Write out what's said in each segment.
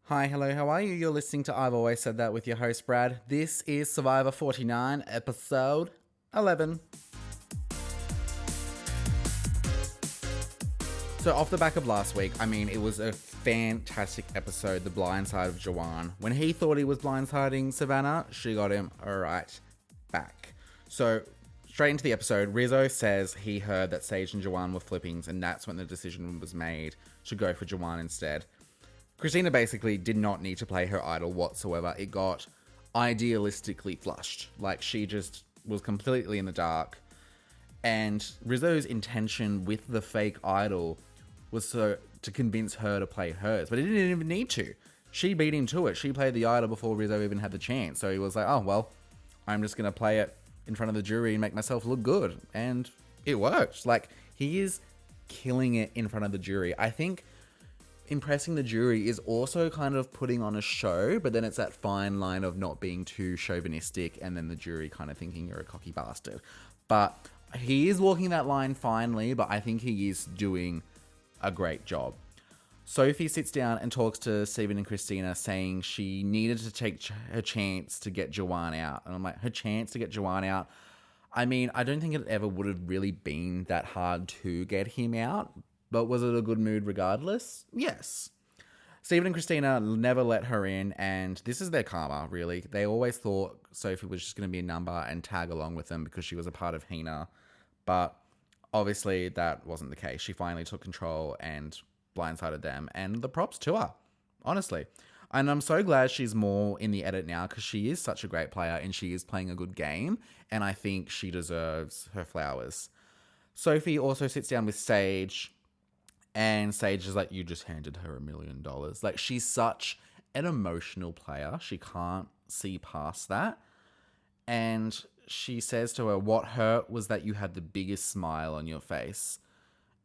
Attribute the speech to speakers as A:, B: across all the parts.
A: Hi, hello, how are you? You're listening to I've Always Said That with your host, Brad. This is Survivor 49, episode 11. So, off the back of last week, it was a fantastic episode, The Blindside of Jawan. When he thought he was blindsiding Savannah, she got him right back. So, straight into the episode, Rizzo says he heard that Sage and Jawan were flippings, and that's when the decision was made to go for Jawan instead. Christina basically did not need to play her idol whatsoever. It got idealistically flushed. Like, she just was completely in the dark. And Rizzo's intention with the fake idol was to convince her to play hers. But he didn't even need to. She beat him to it. She played the idol before Rizzo even had the chance. So he was like, oh, well, I'm just going to play it in front of the jury and make myself look good. And it worked. Like, he is killing it in front of the jury. I think impressing the jury is also kind of putting on a show, but then it's that fine line of not being too chauvinistic and then the jury kind of thinking you're a cocky bastard. But he is walking that line finely, but I think he is doing a great job. Sophie sits down and talks to Steven and Christina, saying she needed to take her chance to get Jawan out. And I'm like, her chance to get Jawan out? I don't think it ever would have really been that hard to get him out. But was it a good mood regardless? Yes. Steven and Christina never let her in, and this is their karma, really. They always thought Sophie was just going to be a number and tag along with them because she was a part of Hina. But obviously that wasn't the case. She finally took control and blindsided them, and the props to her, honestly. And I'm so glad she's more in the edit now because she is such a great player and she is playing a good game, and I think she deserves her flowers. Sophie also sits down with Sage, and Sage is like, you just handed her $1 million. Like, she's such an emotional player. She can't see past that. And she says to her, what hurt was that you had the biggest smile on your face.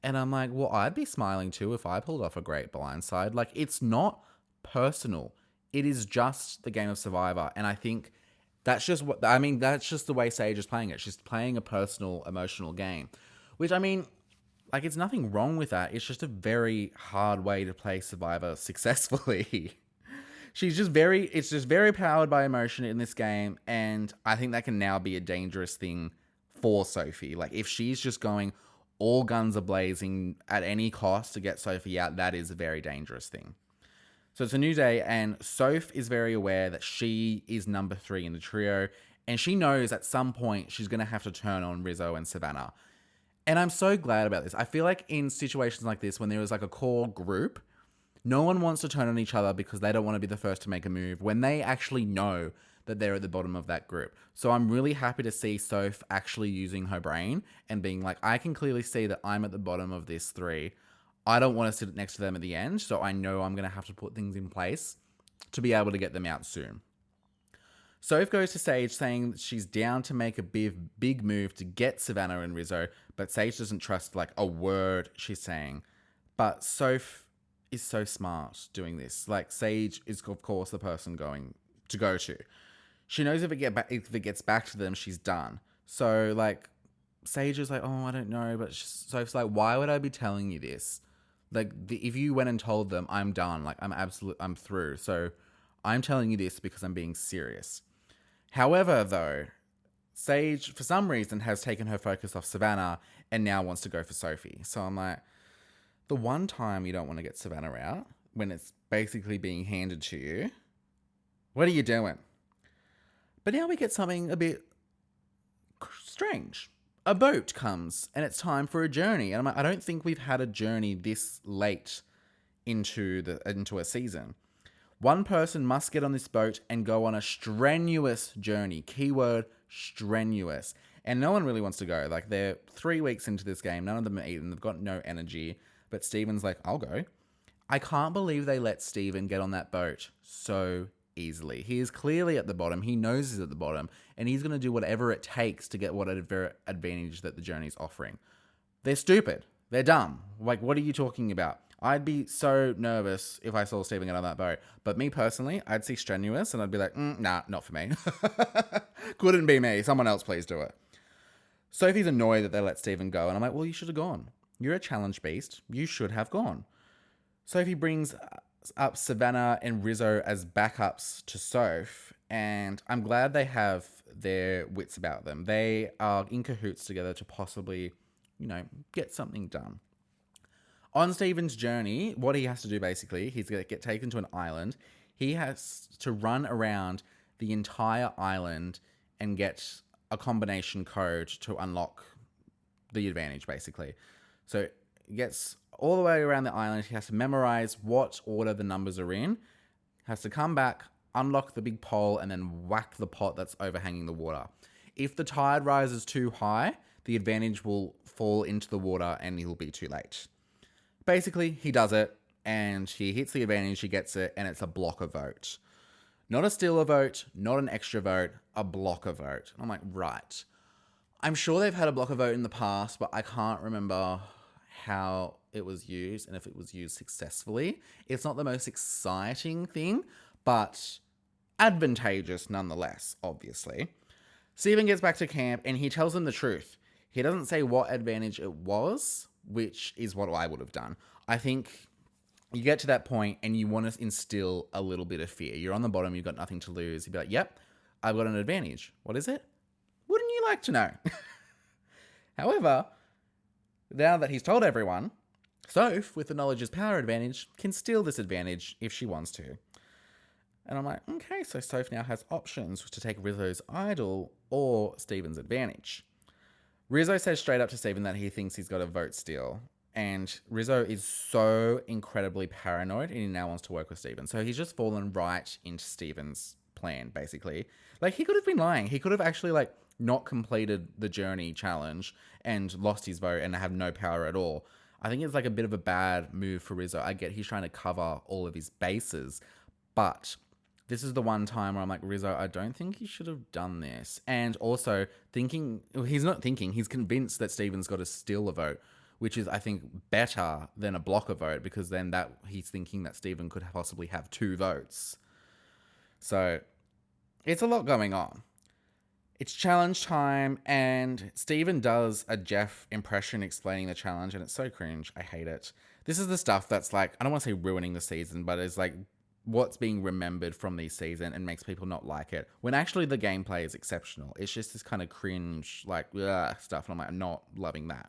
A: And I'm like, well, I'd be smiling too if I pulled off a great blindside. Like, it's not personal. It is just the game of Survivor. And I think that's just that's just the way Sage is playing it. She's playing a personal, emotional game. Which, it's nothing wrong with that. It's just a very hard way to play Survivor successfully. It's just very powered by emotion in this game. And I think that can now be a dangerous thing for Sophie. Like, if she's just going all guns are blazing at any cost to get Sophie out, that is a very dangerous thing. So it's a new day, and Soph is very aware that she is number 3 in the trio. And she knows at some point she's going to have to turn on Rizzo and Savannah. And I'm so glad about this. I feel like in situations like this, when there is like a core group, no one wants to turn on each other because they don't want to be the first to make a move when they actually know that they're at the bottom of that group. So I'm really happy to see Soph actually using her brain and being like, I can clearly see that I'm at the bottom of this 3. I don't want to sit next to them at the end, so I know I'm going to have to put things in place to be able to get them out soon. Soph goes to Sage saying that she's down to make a big move to get Savannah and Rizzo, but Sage doesn't trust like a word she's saying. But Soph is so smart doing this. Like, Sage is of course the person going to go to. She knows if it gets back to them, she's done. So like, Sage is like, oh, I don't know, but Soph's like, why would I be telling you this? Like, if you went and told them, I'm done. Like, I'm through. So I'm telling you this because I'm being serious. However, though, Sage, for some reason, has taken her focus off Savannah and now wants to go for Sophie. So I'm like, the one time you don't want to get Savannah out, when it's basically being handed to you, what are you doing? But now we get something a bit strange. A boat comes and it's time for a journey. And I'm like, I don't think we've had a journey this late into a season. One person must get on this boat and go on a strenuous journey. Keyword, strenuous. And no one really wants to go. Like, they're 3 weeks into this game. None of them are eating. They've got no energy. But Steven's like, I'll go. I can't believe they let Steven get on that boat so easily. He is clearly at the bottom. He knows he's at the bottom. And he's going to do whatever it takes to get whatever advantage that the journey's offering. They're stupid. They're dumb. Like, what are you talking about? I'd be so nervous if I saw Steven get on that boat. But me personally, I'd see strenuous and I'd be like, nah, not for me. Couldn't be me. Someone else please do it. Sophie's annoyed that they let Steven go. And I'm like, well, you should have gone. You're a challenge beast. You should have gone. Sophie brings up Savannah and Rizzo as backups to Soph, and I'm glad they have their wits about them. They are in cahoots together to possibly, get something done. On Steven's journey, what he has to do basically, he's going to get taken to an island. He has to run around the entire island and get a combination code to unlock the advantage, basically. So he gets all the way around the island. He has to memorize what order the numbers are in, has to come back, unlock the big pole, and then whack the pot that's overhanging the water. If the tide rises too high, the advantage will fall into the water and he'll be too late. Basically, he does it, and he hits the advantage, he gets it, and it's a blocker vote. Not a stealer vote, not an extra vote, a blocker vote. I'm like, right. I'm sure they've had a blocker vote in the past, but I can't remember how it was used and if it was used successfully. It's not the most exciting thing, but advantageous nonetheless, obviously. Steven gets back to camp, and he tells them the truth. He doesn't say what advantage it was, which is what I would have done. I think you get to that point and you want to instill a little bit of fear. You're on the bottom, you've got nothing to lose. You'd be like, yep, I've got an advantage. What is it? Wouldn't you like to know? However, now that he's told everyone, Soph, with the knowledge is power advantage, can steal this advantage if she wants to. And I'm like, okay, so Soph now has options to take Rizzo's idol or Steven's advantage. Rizzo says straight up to Steven that he thinks he's got a vote steal. And Rizzo is so incredibly paranoid and he now wants to work with Steven. So he's just fallen right into Steven's plan, basically. Like, he could have been lying. He could have actually, not completed the journey challenge and lost his vote and have no power at all. I think it's a bit of a bad move for Rizzo. I get he's trying to cover all of his bases. But this is the one time where I'm like, Rizzo, I don't think you should have done this. And also he's convinced that Steven's got to steal a vote, which is, I think, better than a blocker vote, because then he's thinking that Steven could possibly have 2 votes. So it's a lot going on. It's challenge time, and Steven does a Jeff impression explaining the challenge, and it's so cringe. I hate it. This is the stuff that's I don't want to say ruining the season, but it's what's being remembered from this season and makes people not like it, when actually the gameplay is exceptional. It's just this kind of cringe, stuff, and I'm not loving that.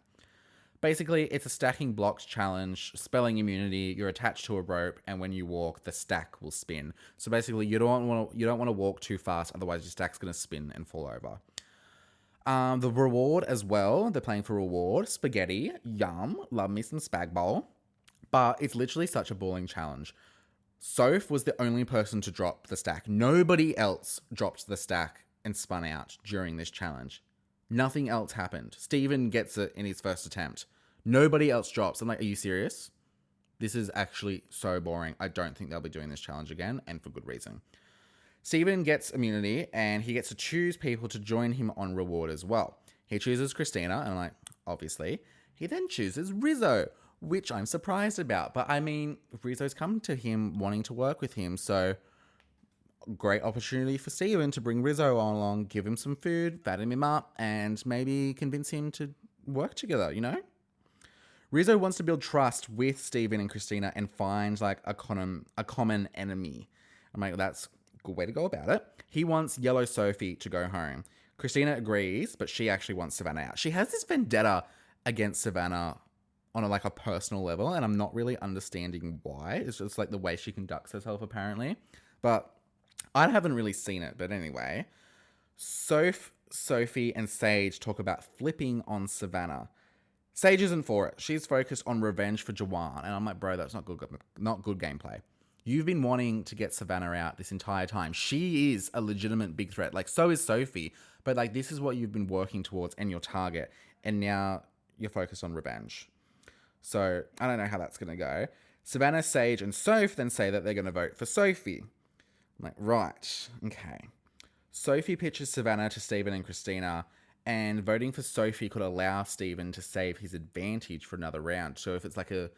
A: Basically, it's a stacking blocks challenge, spelling immunity. You're attached to a rope, and when you walk, the stack will spin. So basically, you don't want to walk too fast, otherwise your stack's going to spin and fall over. The reward as well, they're playing for reward. Spaghetti, yum, love me some spag bowl. But it's literally such a boring challenge. Soph was the only person to drop the stack. Nobody else dropped the stack and spun out during this challenge. Nothing else happened. Steven gets it in his first attempt. Nobody else drops. I'm like, are you serious? This is actually so boring. I don't think they'll be doing this challenge again, and for good reason. Steven gets immunity, and he gets to choose people to join him on reward as well. He chooses Christina, and I'm like, obviously. He then chooses Rizzo, which I'm surprised about. But I mean, Rizzo's come to him wanting to work with him, so great opportunity for Steven to bring Rizzo on along, give him some food, fatten him up, and maybe convince him to work together, Rizzo wants to build trust with Steven and Christina and find a common enemy. I'm like, that's a good way to go about it. He wants Yellow Sophie to go home. Christina agrees, but she actually wants Savannah out. She has this vendetta against Savannah on a personal level, and I'm not really understanding why. It's just the way she conducts herself, apparently. But I haven't really seen it, but anyway. Sophie, and Sage talk about flipping on Savannah. Sage isn't for it. She's focused on revenge for Jawan. And I'm like, bro, that's not good gameplay. You've been wanting to get Savannah out this entire time. She is a legitimate big threat. So is Sophie. But this is what you've been working towards and your target. And now you're focused on revenge. So I don't know how that's going to go. Savannah, Sage, and Soph then say that they're going to vote for Sophie. I'm like, right, okay. Sophie pitches Savannah to Steven and Christina, and voting for Sophie could allow Steven to save his advantage for another round. So if it's a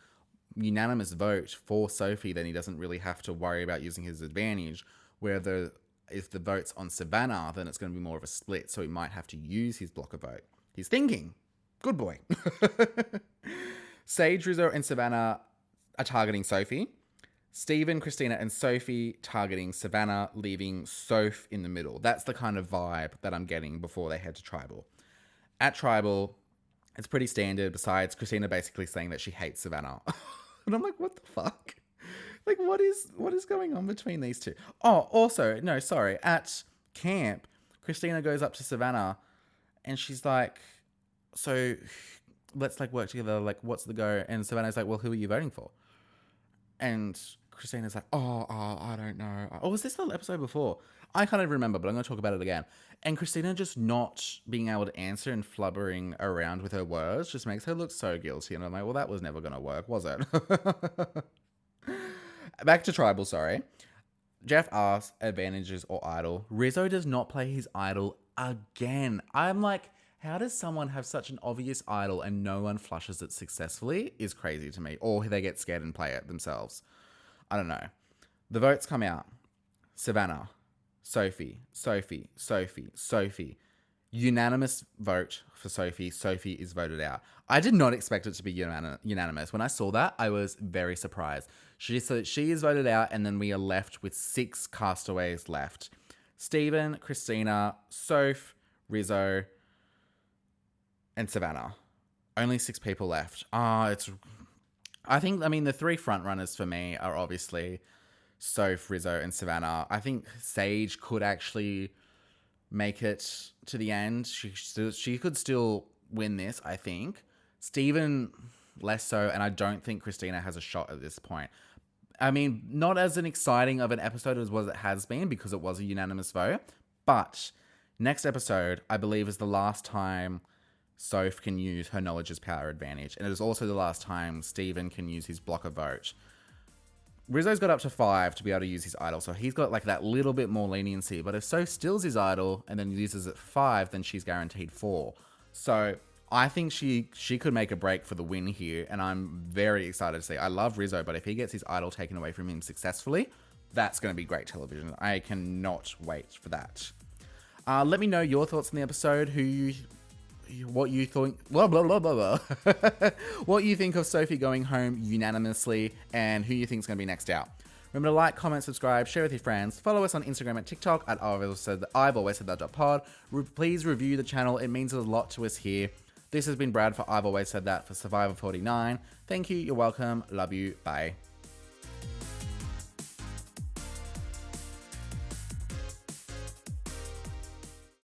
A: unanimous vote for Sophie, then he doesn't really have to worry about using his advantage. If the vote's on Savannah, then it's going to be more of a split, so he might have to use his blocker vote. He's thinking. Good boy. Sage, Rizzo, and Savannah are targeting Sophie. Steven, Christina, and Sophie targeting Savannah, leaving Soph in the middle. That's the kind of vibe that I'm getting before they head to Tribal. At Tribal, it's pretty standard, besides Christina basically saying that she hates Savannah. And I'm like, what the fuck? Like, what is going on between these two? Oh, also, no, sorry. At camp, Christina goes up to Savannah and she's like, so let's like work together. Like, what's the go? And Savannah's like, well, who are you voting for? And Christina's like, oh, I don't know. Oh, was this the episode before? I can't even remember, but I'm going to talk about it again. And Christina just not being able to answer and flubbering around with her words just makes her look so guilty. And I'm like, well, that was never going to work, was it? Back to Tribal, sorry. Jeff asks advantages or idol. Rizzo does not play his idol again. I'm like, how does someone have such an obvious idol and no one flushes it successfully is crazy to me. Or they get scared and play it themselves. I don't know. The votes come out. Savannah, Sophie. Unanimous vote for Sophie. Sophie is voted out. I did not expect it to be unanimous. When I saw that, I was very surprised. She is voted out, and then we are left with 6 castaways left. Steven, Christina, Soph, Rizzo, and Savannah. Only 6 people left. I mean, the 3 front runners for me are obviously Soph, Rizzo, and Savannah. I think Sage could actually make it to the end. She could still win this, I think. Steven, less so, and I don't think Christina has a shot at this point. I mean, not as an exciting of an episode as it has been, because it was a unanimous vote, but next episode, I believe, is the last time Soph can use her knowledge as power advantage, and it is also the last time Steven can use his blocker vote. Rizzo's got up to 5 to be able to use his idol, so he's got like that little bit more leniency. But if Soph steals his idol and then uses it 5, then she's guaranteed 4. So I think she could make a break for the win here, and I'm very excited to see. I love Rizzo, but if he gets his idol taken away from him successfully, that's going to be great television. I cannot wait for that. Let me know your thoughts on the episode. What you think? What you think of Sophie going home unanimously, and who you think is going to be next out? Remember to like, comment, subscribe, share with your friends. Follow us on Instagram and TikTok at I've always said that pod. Please review the channel. It means a lot to us here. This has been Brad for I've Always Said That for Survivor 49. Thank you. You're welcome. Love you. Bye.